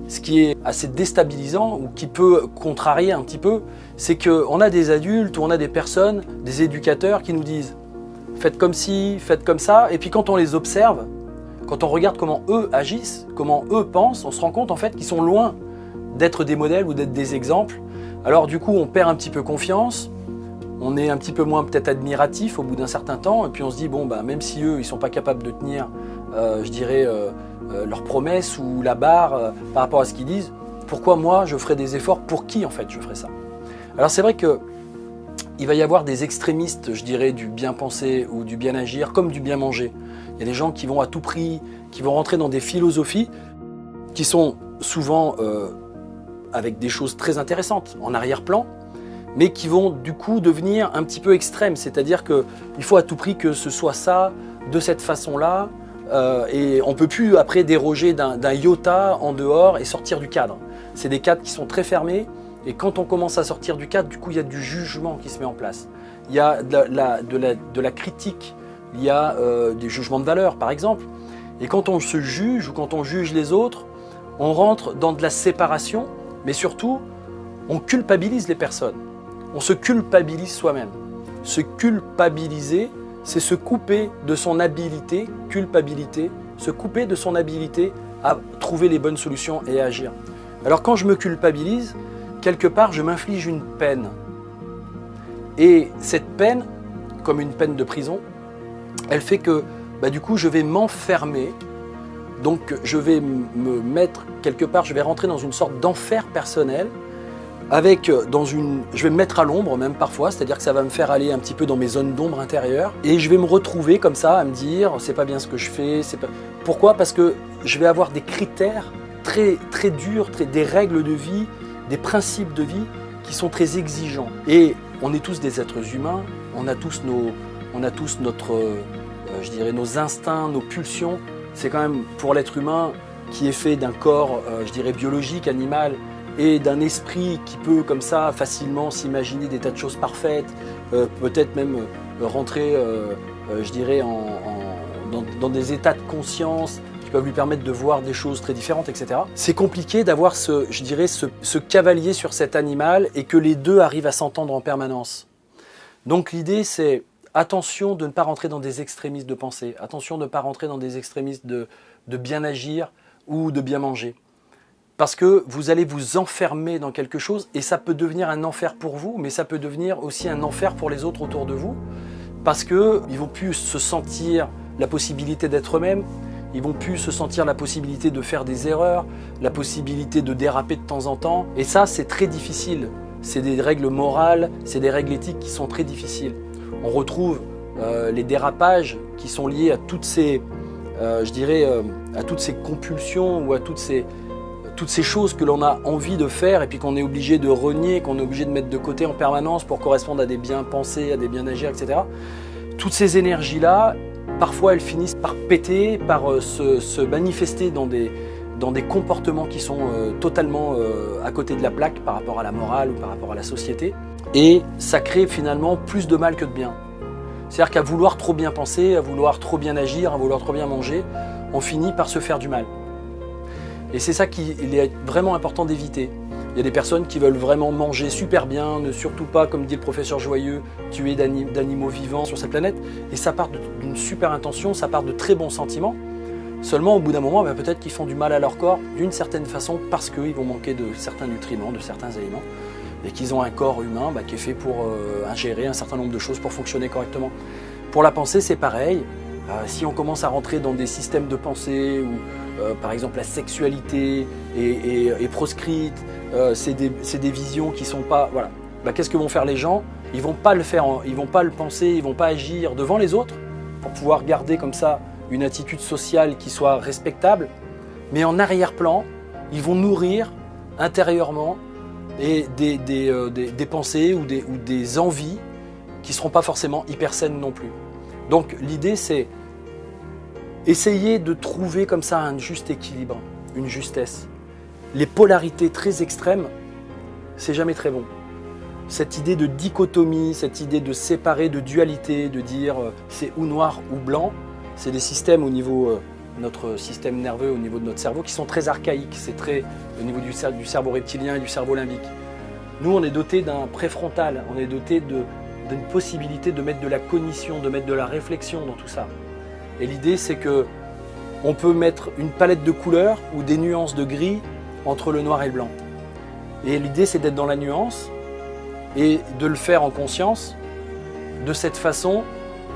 ce qui est assez déstabilisant ou qui peut contrarier un petit peu, c'est qu'on a des adultes ou on a des personnes, des éducateurs qui nous disent « faites comme ci, faites comme ça » et puis quand on les observe, quand on regarde comment eux agissent, comment eux pensent, on se rend compte en fait qu'ils sont loin d'être des modèles ou d'être des exemples. Alors du coup, on perd un petit peu confiance, on est un petit peu moins peut-être admiratif au bout d'un certain temps, et puis on se dit, bon, bah, même si eux, ils ne sont pas capables de tenir, je dirais, leurs promesses ou la barre par rapport à ce qu'ils disent, pourquoi moi, je ferais des efforts? Pour qui, en fait, je ferais ça? Alors c'est vrai qu'il va y avoir des extrémistes, je dirais, du bien penser ou du bien agir, comme du bien manger. Il y a des gens qui vont à tout prix, qui vont rentrer dans des philosophies qui sont souvent avec des choses très intéressantes en arrière-plan, mais qui vont du coup devenir un petit peu extrêmes. C'est-à-dire qu'il faut à tout prix que ce soit ça, de cette façon-là, et on ne peut plus après déroger d'un iota en dehors et sortir du cadre. C'est des cadres qui sont très fermés, et quand on commence à sortir du cadre, du coup il y a du jugement qui se met en place. Il y a de la critique, il y a des jugements de valeur par exemple, et quand on se juge ou quand on juge les autres, on rentre dans de la séparation, mais surtout on culpabilise les personnes. On se culpabilise soi-même. Se culpabiliser, c'est se couper de son habilité, culpabilité, se couper de son habilité à trouver les bonnes solutions et à agir. Alors quand je me culpabilise, quelque part je m'inflige une peine. Et cette peine, comme une peine de prison, elle fait que du coup je vais m'enfermer, donc je vais me mettre quelque part, je vais rentrer dans une sorte d'enfer personnel, je vais me mettre à l'ombre même parfois, c'est-à-dire que ça va me faire aller un petit peu dans mes zones d'ombre intérieures, et je vais me retrouver comme ça à me dire c'est pas bien ce que je fais, Pourquoi? Parce que je vais avoir des critères très, très durs, des règles de vie, des principes de vie qui sont très exigeants. Et on est tous des êtres humains, on a tous je dirais nos instincts, nos pulsions. C'est quand même pour l'être humain qui est fait d'un corps, je dirais biologique, animal, et d'un esprit qui peut comme ça facilement s'imaginer des tas de choses parfaites, peut-être même rentrer, je dirais, dans des états de conscience qui peuvent lui permettre de voir des choses très différentes, etc. C'est compliqué d'avoir ce cavalier sur cet animal et que les deux arrivent à s'entendre en permanence. Donc l'idée c'est attention de ne pas rentrer dans des extrémistes de pensée, attention de ne pas rentrer dans des extrémistes de bien agir ou de bien manger. Parce que vous allez vous enfermer dans quelque chose et ça peut devenir un enfer pour vous, mais ça peut devenir aussi un enfer pour les autres autour de vous, parce qu'ils ne vont plus se sentir la possibilité d'être eux-mêmes, ils ne vont plus se sentir la possibilité de faire des erreurs, la possibilité de déraper de temps en temps. Et ça, c'est très difficile. C'est des règles morales, c'est des règles éthiques qui sont très difficiles. On retrouve les dérapages qui sont liés à toutes ces, à toutes ces compulsions ou à toutes ces choses que l'on a envie de faire et puis qu'on est obligé de renier, qu'on est obligé de mettre de côté en permanence pour correspondre à des biens pensés, à des biens agir, etc. Toutes ces énergies-là, parfois elles finissent par péter, par se manifester dans des comportements qui sont totalement à côté de la plaque par rapport à la morale ou par rapport à la société. Et ça crée finalement plus de mal que de bien. C'est-à-dire qu'à vouloir trop bien penser, à vouloir trop bien agir, à vouloir trop bien manger, on finit par se faire du mal. Et c'est ça qu'il est vraiment important d'éviter. Il y a des personnes qui veulent vraiment manger super bien, ne surtout pas, comme dit le professeur Joyeux, tuer d'animaux vivants sur cette planète. Et ça part d'une super intention, ça part de très bons sentiments. Seulement, au bout d'un moment, peut-être qu'ils font du mal à leur corps d'une certaine façon parce qu'ils vont manquer de certains nutriments, de certains éléments. Et qu'ils ont un corps humain qui est fait pour ingérer un certain nombre de choses pour fonctionner correctement. Pour la pensée, c'est pareil. Si on commence à rentrer dans des systèmes de pensée où, par exemple, la sexualité est proscrite, c'est des visions qui ne sont pas... Voilà. Qu'est-ce que vont faire les gens? Ils ne vont pas le faire, ils ne vont pas le penser, ils ne vont pas agir devant les autres pour pouvoir garder comme ça une attitude sociale qui soit respectable. Mais en arrière-plan, ils vont nourrir intérieurement et des pensées ou des envies qui ne seront pas forcément hyper saines non plus. Donc l'idée c'est essayer de trouver comme ça un juste équilibre, une justesse. Les polarités très extrêmes, c'est jamais très bon. Cette idée de dichotomie, cette idée de séparer, de dualité, de dire c'est ou noir ou blanc, c'est des systèmes au niveau notre système nerveux, au niveau de notre cerveau, qui sont très archaïques. C'est très au niveau du cerveau reptilien et du cerveau limbique. Nous, on est doté d'un préfrontal, on est doté d'une possibilité de mettre de la cognition, de mettre de la réflexion dans tout ça. Et l'idée, c'est que on peut mettre une palette de couleurs ou des nuances de gris entre le noir et le blanc. Et l'idée, c'est d'être dans la nuance et de le faire en conscience de cette façon,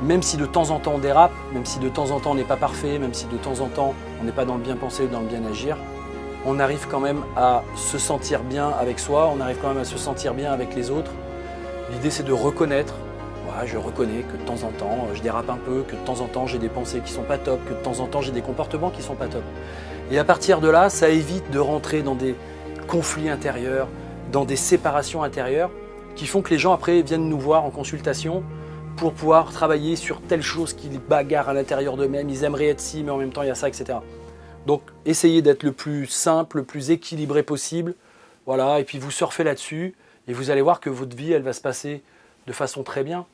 même si de temps en temps on dérape, même si de temps en temps on n'est pas parfait, même si de temps en temps on n'est pas dans le bien penser ou dans le bien agir, on arrive quand même à se sentir bien avec soi, on arrive quand même à se sentir bien avec les autres. L'idée c'est de reconnaître, ouais, je reconnais que de temps en temps je dérape un peu, que de temps en temps j'ai des pensées qui sont pas top, que de temps en temps j'ai des comportements qui sont pas top. Et à partir de là, ça évite de rentrer dans des conflits intérieurs, dans des séparations intérieures qui font que les gens après viennent nous voir en consultation pour pouvoir travailler sur telle chose qu'ils bagarrent à l'intérieur d'eux-mêmes, ils aimeraient être ci mais en même temps il y a ça, etc. Donc essayez d'être le plus simple, le plus équilibré possible, voilà, et puis vous surfez là-dessus et vous allez voir que votre vie elle va se passer de façon très bien,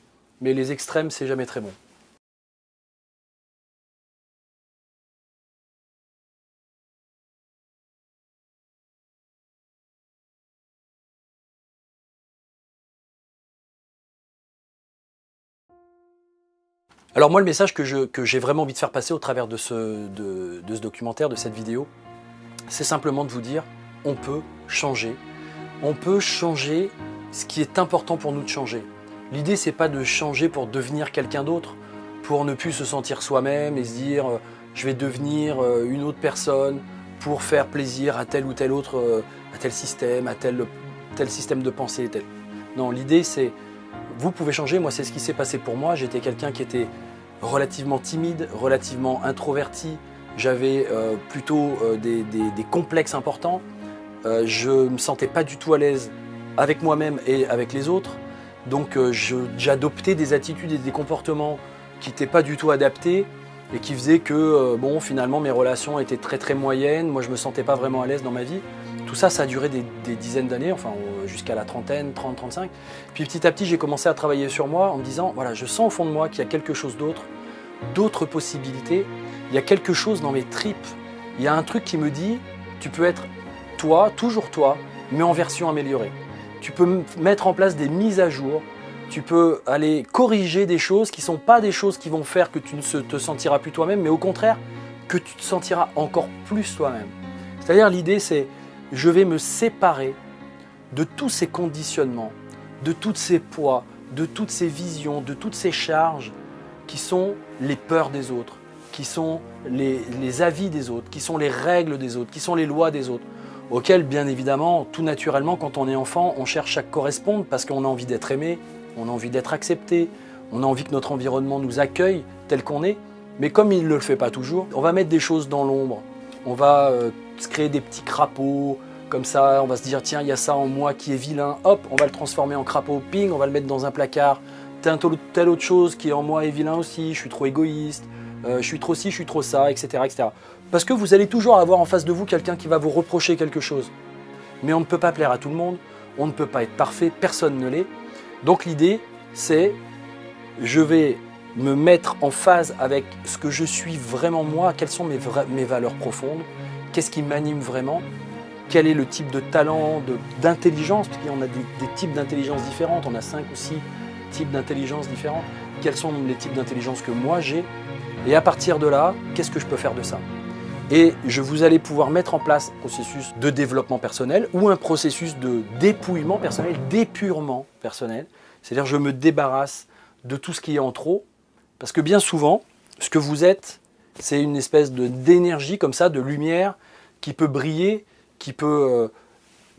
mais les extrêmes c'est jamais très bon. Alors moi le message que j'ai vraiment envie de faire passer au travers de ce documentaire, de cette vidéo, c'est simplement de vous dire, on peut changer. On peut changer ce qui est important pour nous de changer. L'idée c'est pas de changer pour devenir quelqu'un d'autre, pour ne plus se sentir soi-même et se dire je vais devenir une autre personne pour faire plaisir à tel ou tel autre, à tel système, à tel système de pensée. Tel. Non, l'idée c'est, vous pouvez changer, moi c'est ce qui s'est passé pour moi, j'étais quelqu'un qui était relativement timide, relativement introverti, j'avais plutôt des complexes importants, je ne me sentais pas du tout à l'aise avec moi-même et avec les autres, donc j'adoptais des attitudes et des comportements qui n'étaient pas du tout adaptés et qui faisaient que bon, finalement mes relations étaient très très moyennes, moi je ne me sentais pas vraiment à l'aise dans ma vie. Tout ça, ça a duré des dizaines d'années, enfin jusqu'à la trentaine, 30, 35. Puis petit à petit, j'ai commencé à travailler sur moi en me disant, voilà, je sens au fond de moi qu'il y a quelque chose d'autre, d'autres possibilités. Il y a quelque chose dans mes tripes. Il y a un truc qui me dit, tu peux être toi, toujours toi, mais en version améliorée. Tu peux mettre en place des mises à jour. Tu peux aller corriger des choses qui ne sont pas des choses qui vont faire que tu ne te sentiras plus toi-même, mais au contraire, que tu te sentiras encore plus toi-même. C'est-à-dire, l'idée, c'est je vais me séparer de tous ces conditionnements, de tous ces poids, de toutes ces visions, de toutes ces charges qui sont les peurs des autres, qui sont les avis des autres, qui sont les règles des autres, qui sont les lois des autres, auxquelles, bien évidemment, tout naturellement, quand on est enfant, on cherche à correspondre parce qu'on a envie d'être aimé, on a envie d'être accepté, on a envie que notre environnement nous accueille tel qu'on est, mais comme il ne le fait pas toujours, on va mettre des choses dans l'ombre, on va se créer des petits crapauds, comme ça, on va se dire, tiens, il y a ça en moi qui est vilain, hop, on va le transformer en crapaud, ping, on va le mettre dans un placard, telle autre chose qui est en moi est vilain aussi, je suis trop égoïste, je suis trop ci, je suis trop ça, etc., etc. Parce que vous allez toujours avoir en face de vous quelqu'un qui va vous reprocher quelque chose. Mais on ne peut pas plaire à tout le monde, on ne peut pas être parfait, personne ne l'est. Donc l'idée, c'est, je vais me mettre en phase avec ce que je suis vraiment moi, quelles sont mes valeurs profondes, qu'est-ce qui m'anime vraiment, quel est le type de talent, d'intelligence, parce qu'on a des types d'intelligence différentes, on a 5 ou 6 types d'intelligence différentes, quels sont les types d'intelligence que moi j'ai, et à partir de là, qu'est-ce que je peux faire de ça? Et vous allez pouvoir mettre en place un processus de développement personnel ou un processus de dépouillement personnel, d'épurement personnel, c'est-à-dire je me débarrasse de tout ce qui est en trop, parce que bien souvent, ce que vous êtes, c'est une espèce d'énergie comme ça, de lumière, qui peut briller, qui peut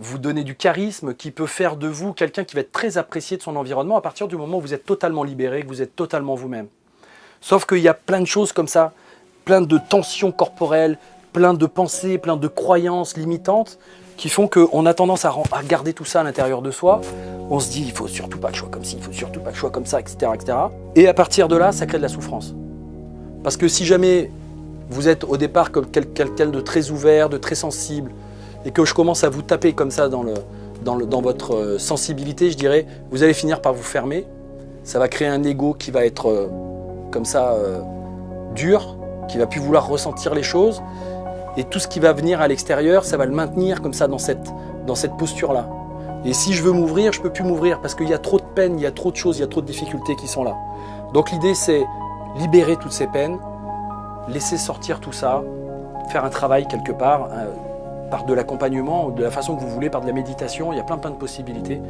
vous donner du charisme, qui peut faire de vous quelqu'un qui va être très apprécié de son environnement à partir du moment où vous êtes totalement libéré, que vous êtes totalement vous-même. Sauf qu'il y a plein de choses comme ça, plein de tensions corporelles, plein de pensées, plein de croyances limitantes qui font qu'on a tendance à garder tout ça à l'intérieur de soi. On se dit, il ne faut surtout pas que je sois comme ci, il ne faut surtout pas que je sois comme ça, etc., etc. Et à partir de là, ça crée de la souffrance. Parce que si jamais vous êtes au départ comme quelqu'un de très ouvert, de très sensible, et que je commence à vous taper comme ça dans votre sensibilité, je dirais, vous allez finir par vous fermer. Ça va créer un ego qui va être comme ça dur, qui va plus vouloir ressentir les choses. Et tout ce qui va venir à l'extérieur, ça va le maintenir comme ça dans cette posture-là. Et si je veux m'ouvrir, je ne peux plus m'ouvrir parce qu'il y a trop de peine, il y a trop de choses, il y a trop de difficultés qui sont là. Donc l'idée, c'est libérer toutes ces peines, laisser sortir tout ça, faire un travail quelque part, par de l'accompagnement, de la façon que vous voulez, par de la méditation, il y a plein de possibilités.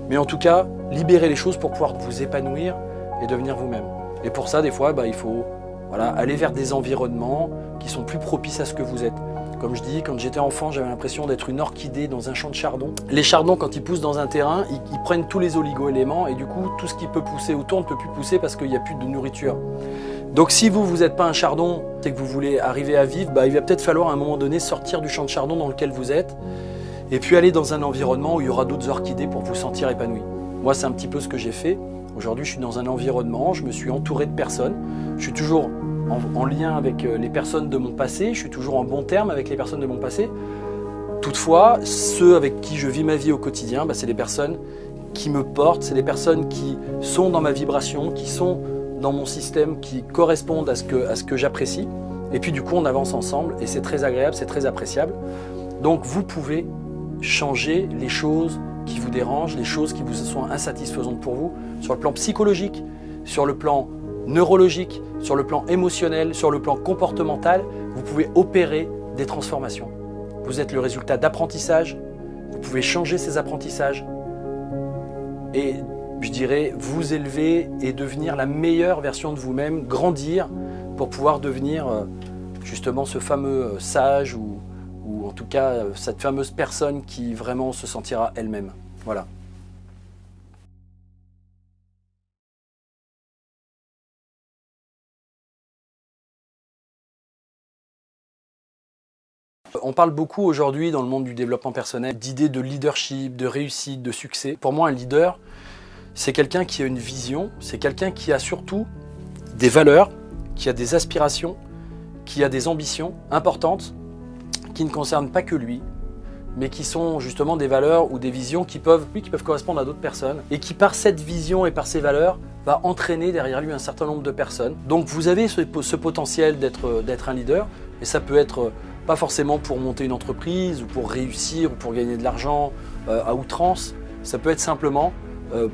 Mais en tout cas, libérer les choses pour pouvoir vous épanouir et devenir vous-même. Et pour ça, des fois, il faut aller vers des environnements qui sont plus propices à ce que vous êtes. Comme je dis, quand j'étais enfant, j'avais l'impression d'être une orchidée dans un champ de chardon. Les chardons, quand ils poussent dans un terrain, ils prennent tous les oligo-éléments et du coup, tout ce qui peut pousser autour ne peut plus pousser parce qu'il n'y a plus de nourriture. Donc si vous n'êtes pas un chardon et que vous voulez arriver à vivre, il va peut-être falloir à un moment donné sortir du champ de chardon dans lequel vous êtes et puis aller dans un environnement où il y aura d'autres orchidées pour vous sentir épanoui. Moi, c'est un petit peu ce que j'ai fait. Aujourd'hui, je suis dans un environnement, je me suis entouré de personnes. Je suis toujours en lien avec les personnes de mon passé, je suis toujours en bon terme avec les personnes de mon passé. Toutefois, ceux avec qui je vis ma vie au quotidien, c'est les personnes qui me portent, c'est les personnes qui sont dans ma vibration, qui sont dans mon système, qui correspondent à ce que j'apprécie. Et puis du coup, on avance ensemble et c'est très agréable, c'est très appréciable. Donc vous pouvez changer les choses qui vous dérangent, les choses qui vous sont insatisfaisantes pour vous, sur le plan psychologique, sur le plan neurologique, sur le plan émotionnel, sur le plan comportemental. Vous pouvez opérer des transformations. Vous êtes le résultat d'apprentissage, vous pouvez changer ces apprentissages et je dirais vous élever et devenir la meilleure version de vous-même, grandir pour pouvoir devenir justement ce fameux sage ou en tout cas cette fameuse personne qui vraiment se sentira elle-même. Voilà. On parle beaucoup aujourd'hui dans le monde du développement personnel d'idées de leadership, de réussite, de succès. Pour moi, un leader, c'est quelqu'un qui a une vision, c'est quelqu'un qui a surtout des valeurs, qui a des aspirations, qui a des ambitions importantes, qui ne concernent pas que lui, mais qui sont justement des valeurs ou des visions qui peuvent correspondre à d'autres personnes et qui, par cette vision et par ces valeurs, va entraîner derrière lui un certain nombre de personnes. Donc vous avez ce potentiel d'être un leader, et ça peut être pas forcément pour monter une entreprise ou pour réussir ou pour gagner de l'argent à outrance. Ça peut être simplement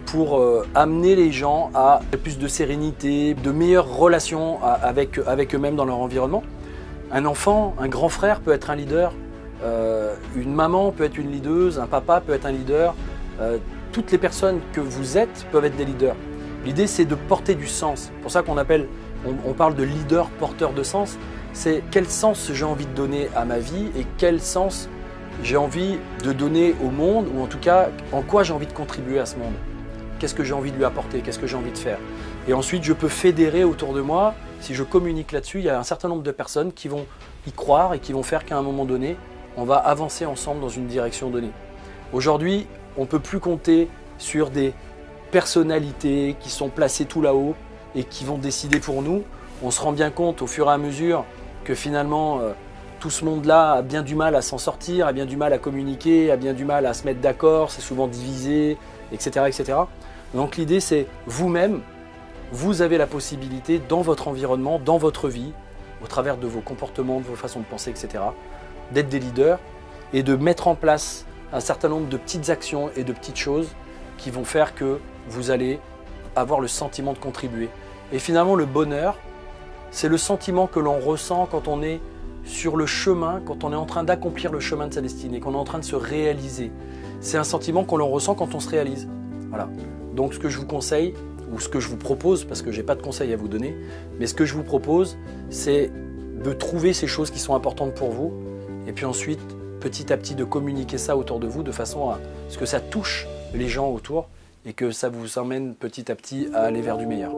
pour amener les gens à plus de sérénité, de meilleures relations avec eux-mêmes dans leur environnement. Un enfant, un grand frère peut être un leader, une maman peut être une leaduse, un papa peut être un leader. Toutes les personnes que vous êtes peuvent être des leaders. L'idée, c'est de porter du sens. C'est pour ça on parle de leader porteur de sens. C'est quel sens j'ai envie de donner à ma vie et quel sens j'ai envie de donner au monde, ou en tout cas, en quoi j'ai envie de contribuer à ce monde. Qu'est-ce que j'ai envie de lui apporter, qu'est-ce que j'ai envie de faire. Et ensuite, je peux fédérer autour de moi. Si je communique là-dessus, il y a un certain nombre de personnes qui vont y croire et qui vont faire qu'à un moment donné, on va avancer ensemble dans une direction donnée. Aujourd'hui, on ne peut plus compter sur des personnalités qui sont placées tout là-haut et qui vont décider pour nous. On se rend bien compte au fur et à mesure que finalement, tout ce monde-là a bien du mal à s'en sortir, a bien du mal à communiquer, a bien du mal à se mettre d'accord, c'est souvent divisé, etc., etc. Donc l'idée, c'est vous-même, vous avez la possibilité dans votre environnement, dans votre vie, au travers de vos comportements, de vos façons de penser, etc., d'être des leaders et de mettre en place un certain nombre de petites actions et de petites choses qui vont faire que vous allez avoir le sentiment de contribuer. Et finalement, le bonheur, c'est le sentiment que l'on ressent quand on est sur le chemin, quand on est en train d'accomplir le chemin de sa destinée, qu'on est en train de se réaliser. C'est un sentiment qu'on ressent quand on se réalise. Voilà. Donc ce que je vous conseille, ou ce que je vous propose, parce que je n'ai pas de conseils à vous donner, mais ce que je vous propose, c'est de trouver ces choses qui sont importantes pour vous, et puis ensuite, petit à petit, de communiquer ça autour de vous, de façon à ce que ça touche les gens autour, et que ça vous emmène petit à petit à aller vers du meilleur.